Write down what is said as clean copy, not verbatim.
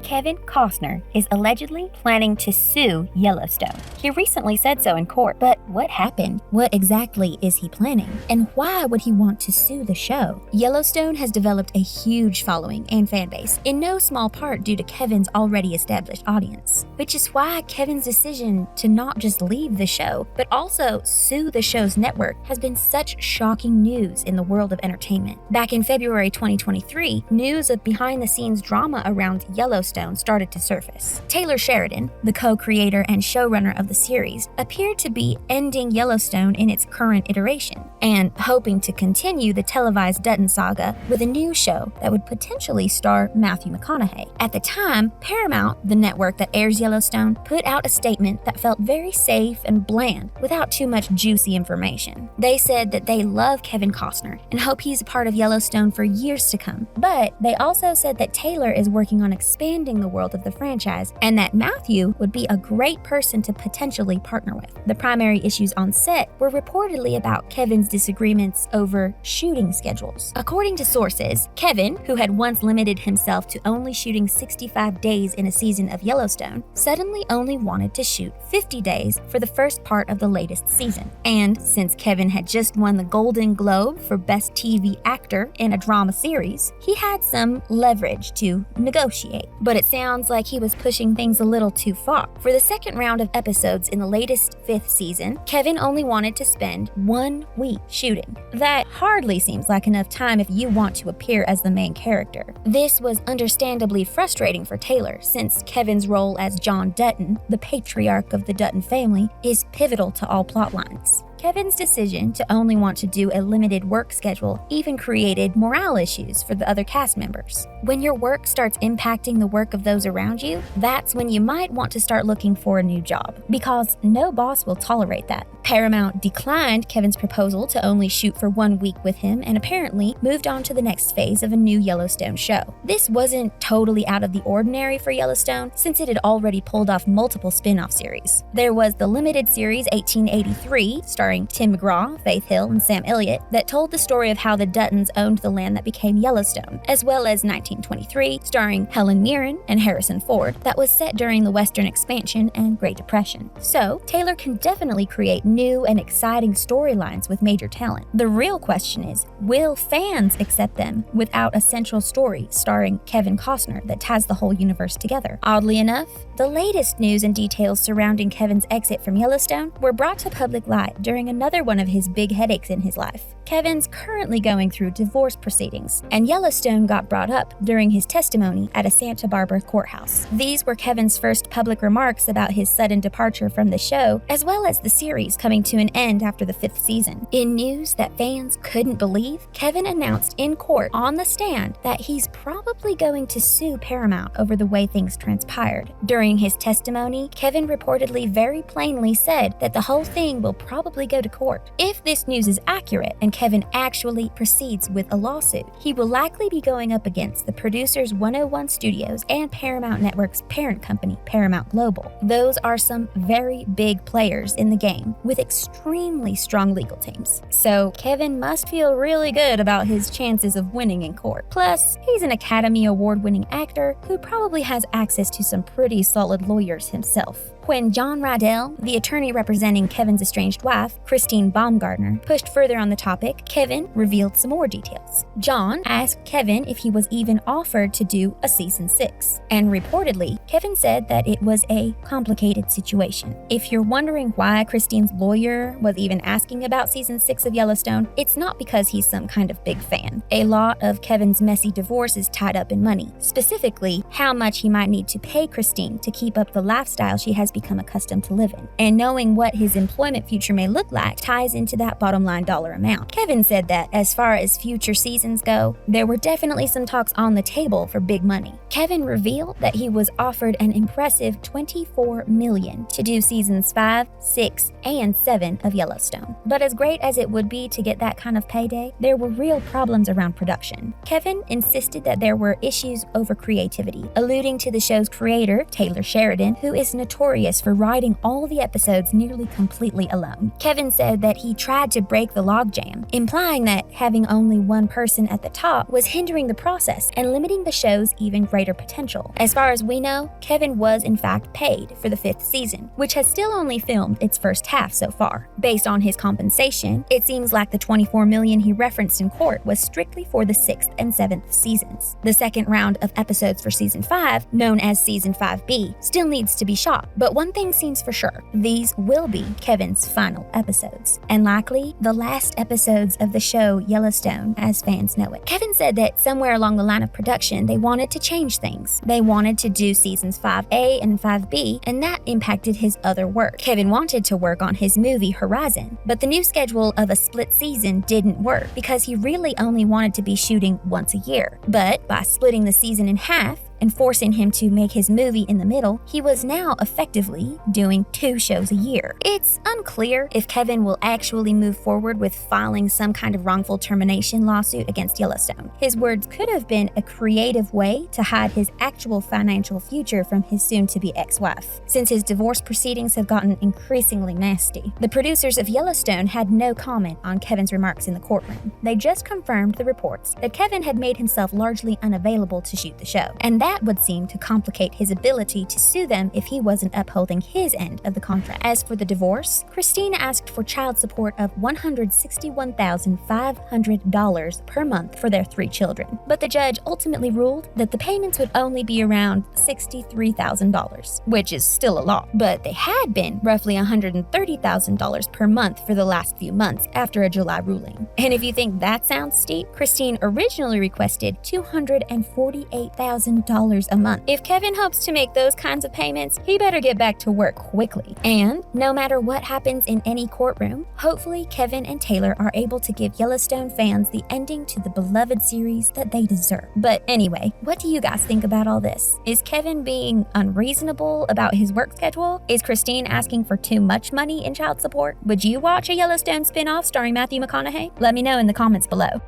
Kevin Costner is allegedly planning to sue Yellowstone. He recently said so in court, but what happened? What exactly is he planning? And why would he want to sue the show? Yellowstone has developed a huge following and fan base, in no small part due to Kevin's already established audience, which is why Kevin's decision to not just leave the show, but also sue the show's network has been such shocking news in the world of entertainment. Back in February 2023, news of behind-the-scenes drama around Yellowstone started to surface. Taylor Sheridan, the co-creator and showrunner of the series, appeared to be ending Yellowstone in its current iteration and hoping to continue the televised Dutton saga with a new show that would potentially star Matthew McConaughey. At the time, Paramount, the network that airs Yellowstone, put out a statement that felt very safe and bland without too much juicy information. They said that they love Kevin Costner and hope he's a part of Yellowstone for years to come, but they also said that Taylor is working on expanding the world of the franchise and that Matthew would be a great person to potentially partner with. The primary issues on set were reportedly about Kevin's disagreements over shooting schedules. According to sources, Kevin, who had once limited himself to only shooting 65 days in a season of Yellowstone, suddenly only wanted to shoot 50 days for the first part of the latest season. And since Kevin had just won the Golden Globe for Best TV Actor in a drama series, he had some leverage to negotiate. But it sounds like he was pushing things a little too far. For the second round of episodes in the latest 5th season, Kevin only wanted to spend 1 week shooting. That hardly seems like enough time if you want to appear as the main character. This was understandably frustrating for Taylor, since Kevin's role as John Dutton, the patriarch of the Dutton family, is pivotal to all plot lines. Kevin's decision to only want to do a limited work schedule even created morale issues for the other cast members. When your work starts impacting the work of those around you, that's when you might want to start looking for a new job, because no boss will tolerate that. Paramount declined Kevin's proposal to only shoot for 1 week with him and apparently moved on to the next phase of a new Yellowstone show. This wasn't totally out of the ordinary for Yellowstone, since it had already pulled off multiple spin-off series. There was the limited series 1883, starring Tim McGraw, Faith Hill, and Sam Elliott, that told the story of how the Duttons owned the land that became Yellowstone, as well as 1923, starring Helen Mirren and Harrison Ford, that was set during the Western expansion and Great Depression. So, Taylor can definitely create new and exciting storylines with major talent. The real question is, will fans accept them without a central story starring Kevin Costner that ties the whole universe together? Oddly enough, the latest news and details surrounding Kevin's exit from Yellowstone were brought to public light during another one of his big headaches in his life. Kevin's currently going through divorce proceedings, and Yellowstone got brought up during his testimony at a Santa Barbara courthouse. These were Kevin's first public remarks about his sudden departure from the show, as well as the series coming to an end after the 5th season. In news that fans couldn't believe, Kevin announced in court on the stand that he's probably going to sue Paramount over the way things transpired. During his testimony, Kevin reportedly very plainly said that the whole thing will probably go to court. If this news is accurate and Kevin actually proceeds with a lawsuit, he will likely be going up against the Producers 101 Studios and Paramount Network's parent company, Paramount Global. Those are some very big players in the game with extremely strong legal teams. So Kevin must feel really good about his chances of winning in court. Plus, he's an Academy Award-winning actor who probably has access to some pretty solid lawyers himself. When John Rydell, the attorney representing Kevin's estranged wife, Christine Baumgartner, pushed further on the topic, Kevin revealed some more details. John asked Kevin if he was even offered to do a season 6, and reportedly, Kevin said that it was a complicated situation. If you're wondering why Christine's lawyer was even asking about season 6 of Yellowstone, it's not because he's some kind of big fan. A lot of Kevin's messy divorce is tied up in money, specifically how much he might need to pay Christine to keep up the lifestyle she has become accustomed to living. And knowing what his employment future may look like ties into that bottom line dollar amount. Kevin said that as far as future seasons go, there were definitely some talks on the table for big money. Kevin revealed that he was offered an impressive $24 million to do seasons 5, 6, and 7 of Yellowstone. But as great as it would be to get that kind of payday, there were real problems around production. Kevin insisted that there were issues over creativity, alluding to the show's creator, Taylor Sheridan, who is notorious notorious for writing all the episodes nearly completely alone. Kevin said that he tried to break the logjam, implying that having only one person at the top was hindering the process and limiting the show's even greater potential. As far as we know, Kevin was in fact paid for the 5th season, which has still only filmed its first half so far. Based on his compensation, it seems like the $24 million he referenced in court was strictly for the 6th and 7th seasons. The second round of episodes for season 5, known as season 5B, still needs to be shot, but one thing seems for sure: these will be Kevin's final episodes, and likely the last episodes of the show Yellowstone as fans know it. Kevin said that somewhere along the line of production, they wanted to change things. They wanted to do seasons 5A and 5B, and that impacted his other work. Kevin wanted to work on his movie Horizon, but the new schedule of a split season didn't work because he really only wanted to be shooting once a year. But by splitting the season in half and forcing him to make his movie in the middle, he was now effectively doing 2 shows a year. It's unclear if Kevin will actually move forward with filing some kind of wrongful termination lawsuit against Yellowstone. His words could have been a creative way to hide his actual financial future from his soon-to-be ex-wife, since his divorce proceedings have gotten increasingly nasty. The producers of Yellowstone had no comment on Kevin's remarks in the courtroom. They just confirmed the reports that Kevin had made himself largely unavailable to shoot the show, and that would seem to complicate his ability to sue them if he wasn't upholding his end of the contract. As for the divorce, Christine asked for child support of $161,500 per month for their 3 children, but the judge ultimately ruled that the payments would only be around $63,000, which is still a lot, but they had been roughly $130,000 per month for the last few months after a July ruling. And if you think that sounds steep, Christine originally requested $248,000 a month. If Kevin hopes to make those kinds of payments, he better get back to work quickly. And no matter what happens in any courtroom, hopefully Kevin and Taylor are able to give Yellowstone fans the ending to the beloved series that they deserve. But anyway, what do you guys think about all this? Is Kevin being unreasonable about his work schedule? Is Christine asking for too much money in child support? Would you watch a Yellowstone spin-off starring Matthew McConaughey? Let me know in the comments below.